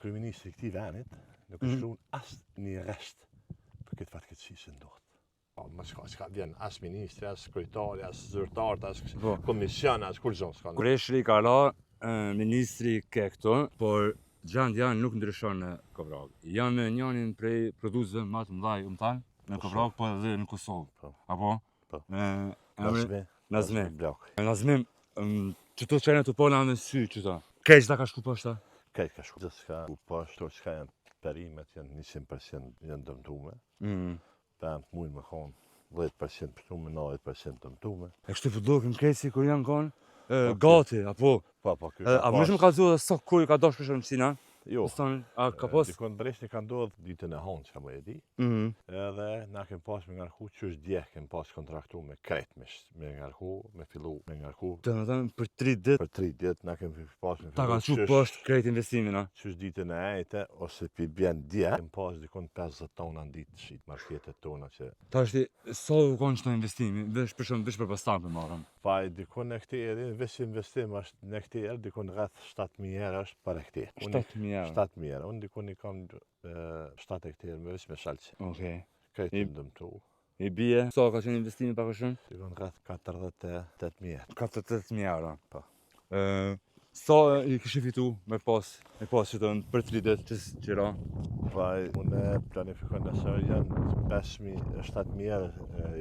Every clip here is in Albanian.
kryeministri i këtij venit nuk ka shkruar asnjë rrest për këtë fatkeqësi që ndodh. Ma s'ka vjen as ministri, as kryetari, as zyrtar, as komision, as kur gjë s'ka. Kureshri ka la ministri ke këto, por gjendja nuk ndryshon në Kovrak. Jam me njërin prej produsëve më të mëdhaj umtan në Kovrak, po edhe në Kosovë. Apo? Po. Nazmi. Nazmi, çto çajnë të pona me sy çto. Keq ta ka shku poshta. Keq ka shku. Gjithçka u poshtë, çka janë perimet janë 100% janë dëmtuar. Pa mund më kon 10% pështume, 90% dëmtuar. E kështu futbollin kesi kur janë kanë gati apo po a më shumë ka thënë sa kur ka dashur për shëmsinë? Jo. A ka pas dikon breshti ka ndodhur ditën e hënë çka më e di. Edhe na kem pas me ngarku që është dje kem pas kontraktu me kret me ngarku, me fillu me ngarku. Domethënë për 3 ditë. Për 3 ditë na kem pas me. Ta ka çu poshtë kret investimin, a? Çu ditën e ejte ose pi bjen dje kem pas dikon 50 tona ditë shit marketet tona që. Tash ti sa u kon çto investimi? Vesh për pastan për marrëm. Pa dikon në këtë erë vesh investim është në këtë erë dikon rreth 7000 euro është për këtë. 7000 euro. Unë dikon i kam 7 hektarë me veç me shalqe. Okej. Këtë dëmtu. I bie, sa ka qenë investimi pak a shumë? Dikon rreth 48.000 euro. 48.000 euro. Po. Sa i kishë fitu me pas që të për 3 ditë që ra? Vaj, unë planifikon nëse janë 7.000 euro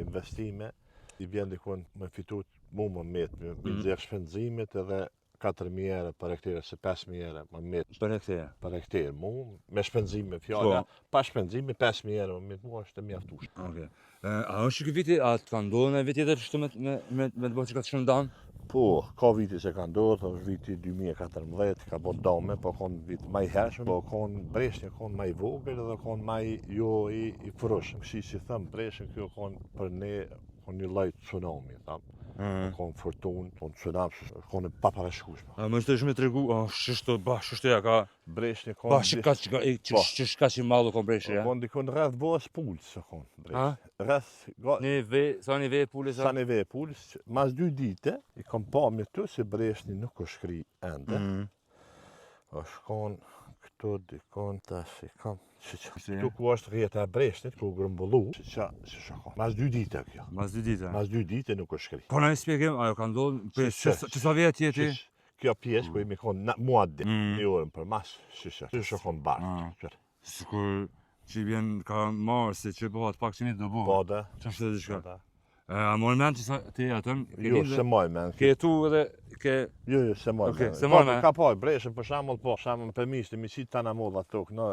investime, i vjen dikon me fitu mu më metë, me nxjerr shpenzimet edhe 4.000 euro për hektarë se 5.000 euro më metë. Për hektarë? Për hektarë, mu me shpenzime fjala, pa shpenzime 5.000 euro më metë, mu është e mjaftueshme. Okej. A është ky viti, a të ka ndodhur në vit tjetër kështu me të bëjë që ka të shëndan? Po, ka viti që ka ndodhur, është viti 2014, ka bërë dome, po konë vit më i hershëm, po konë breshnjë konë më i vogël dhe konë më jo i furueshëm. Kështu si thëm, breshën kjo konë për ne konë një lloj tsunami, thamë. Konë fortunë, konë tsunami, konë e paparashkueshme. A më është shumë tregu, çështë bashkë ja ka breshnjë konë. Bashkë ka që mallu konë breshë, ja. Konë dikon rreth bos pulës që konë breshë. Rreth sa një ve pulës? Sa një ve pulës, mas 2 dite, i kom pa me të se breshni nuk është shkri ende. është konë këto dikon tash i kam. Këtu ku është rrjeta e breshtit, ku grumbullu, që shako. Mas 2 dite kjo. Mas 2 dite? Mas 2 dite nuk është shkri. Po na i spjegim, ajo ka ndodhur që sa vjet jeti? Kjo pjesë ku imi konë muadit, një orën për mas, që shakon barë. Sikur që vjen ka marrë se që bëhat pak që një do bëhat. Po da. Që është dhe diçka. A mojnë men që ti atëm? Jo, se mojnë men. Ke tu edhe ke... Jo, se mojnë men. Se mojnë men. Ka pojë breshën për shamull, po shamull për mishtë, mi qitë tana mollat tokë, në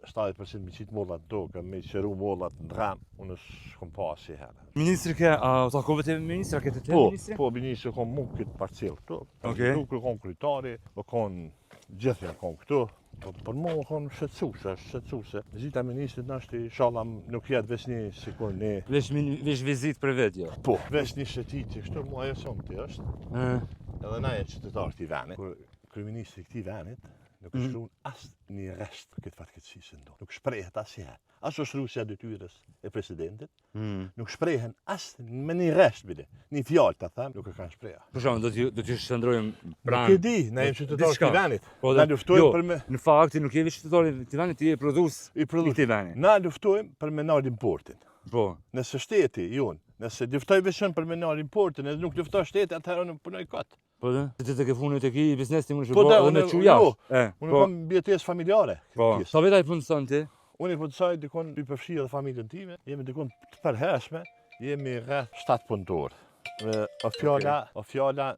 70% mi qitë mollat tokë, mi qëru mollat në ramë, unë shkom pa si herë. Ministri ke, a takove të ministra, ke të të ministri? Po, ministri kom mund këtë parcel këtu. Nuk kom kryetari, po kom gjithja kom këtu. Për mu konë shqetësuse. Vizita ministrit nështë i shala nuk jetë veç një sikur një... Veç vizit për vetë, jo? Po, veç një shëtit që kështu mua e sonë të është. Edhe na e qytetar këti venit. Kur kryeministri këti venit nuk është shkruar asnjë rrest për këtë fatkeqësi që ndodh. Nuk shprehet asnjëherë. As është rrusja e detyrës e presidentit. Nuk shprehen as me një rrest bile. Një fjalë ta them, nuk e kanë shprehur. Për shembull, do të shndrojmë pranë. Nuk e di, na jemi qytetar këtij venit. Na luftojmë për me në fakt nuk jemi qytetar këtij venit, ti je produs i këtij venit. Na luftojmë për me nal importin. Po. Nëse shteti jon, nëse luftoj vetëm për me nal importin, nëse nuk luftoj shteti, atëherë unë punoj kot. Po dhe? Ti të ke funit e ki biznes ti mund të bëj edhe me çujash. Unë kam bjetesë familjare. Po. Sa vetaj punson ti? Unë i punësoj dikon i përfshirë dhe familjen time, jemi dikon të përhershme, jemi rreth 7 punëtorë. O fjala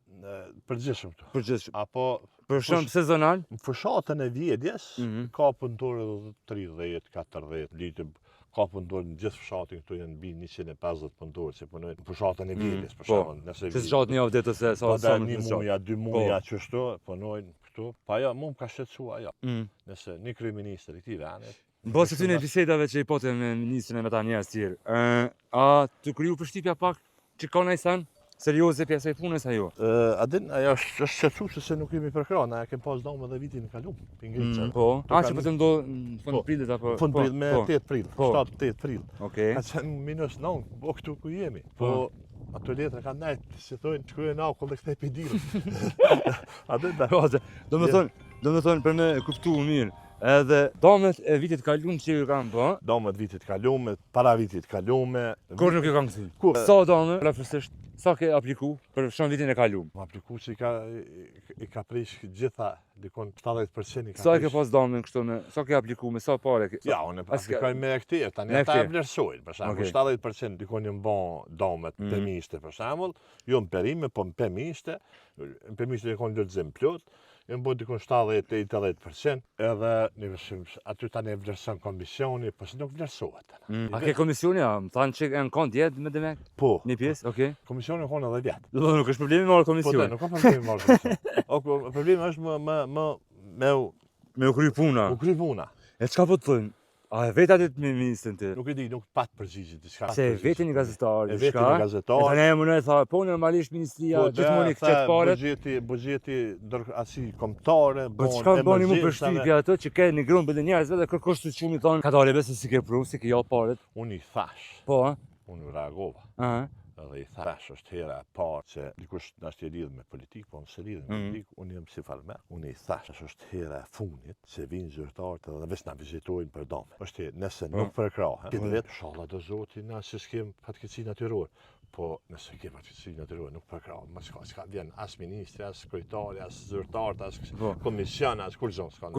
përgjithshëm këtu. Përgjithshëm. Apo për shemb sezonal? Në fushatën e vjedhjes ka punëtorë 30, 40 litë. Ka punëtorë në gjithë fushatin këtu janë mbi 150 punëtorë që punojnë në fushatën e vjedhjes për shembull. Nëse fushat një avdet ose sa një muja, 2 muja çështo punojnë këtu. Pa ajo më ka shqetësua ajo. Nëse një kryeminist i këtij venit Bosë të në bisedave që i pote me ministrin e me ta njerëz tjerë, a të kriju përshtypja pak që ka në i sanë, serioze pjesë e punës ajo? Adin, ajo është shqetësuese se nuk jemi përkra, na kem pas dhomë edhe vitin e kalum, pingrica. Po, që po të ndodhë në fund prillit apo? Fund prill me 8 prill, 7-8 prill. Okej. Ka qenë -9, po këtu ku jemi. Po, ato letra kanë nejtë, si thojnë, shkruaj në akull dhe këtej pedilë. Adin, da. Do me thonë, për me kuptu mirë, Edhe damet e vitit kaluar që ju kanë bë, Damet vitit kalume, para vitit kalume. kur nuk ju kanë kthy. Kur? Sa dame, rafësisht, sa ke apliku për shon vitin e kaluar? Më apliku që i ka prish gjitha, dikon 70% i ka Sa e ke prish. pas damen kështu me, sa ke apliku me sa pare ke? Ja, unë aplikoj me këtij, tani me ata e këtij. vlerësojnë, për shembull, Okej. 70% dikon një mban damet pemishte për shembull, jo në perime, po në pemishte, në pemishte dikon lërzim plot, e më bëjt dikon 70-80%, edhe aty tani e vlerëson komisioni, po se nuk vlerësohet. A ke komisioni, ja, më thanë që në kont jetë me demek? Po, Një pjesë, okej. komisioni konë edhe vjetë. Do të nuk është problemi me marrë Po komisioni. nuk ka problemi marrë komision. O, problemi është me Me u kry puna. u kry puna. E çka po të thënë? A e vetë atë me ministrin ti? Nuk e di, nuk pat përgjigje diçka. Se e vetë një gazetar, E diçka. vetë një gazetar. E tani e mënoj tha, po normalisht ministria Po, gjithmonë i kçet paret. Buxheti asi kombëtare, Po çka bëni mu për shtypje ato që ke një grup të njerëzve dhe kërkosh të çumi thonë ka dalë besë si ke pru, si ke jo paret. Unë i thash, Po, a? unë reagova. Aha. Edhe i thash është hera e parë që dikush është i lidhur me politikë, po nëse lidhet me politikë, unë jam si farmer. Unë i thash është hera e fundit që vinë zyrtarët edhe veç na vizitojnë për domë. Është nëse nuk përkrahen, këtë vetë inshallah do Zoti na se s'kem fatkeqësi natyrore. Po nëse ke fatkeqësi natyrore nuk përkrahen, më s'ka vjen as ministri, as kryetari, as zyrtarët, as komision, as kurrë s'ka.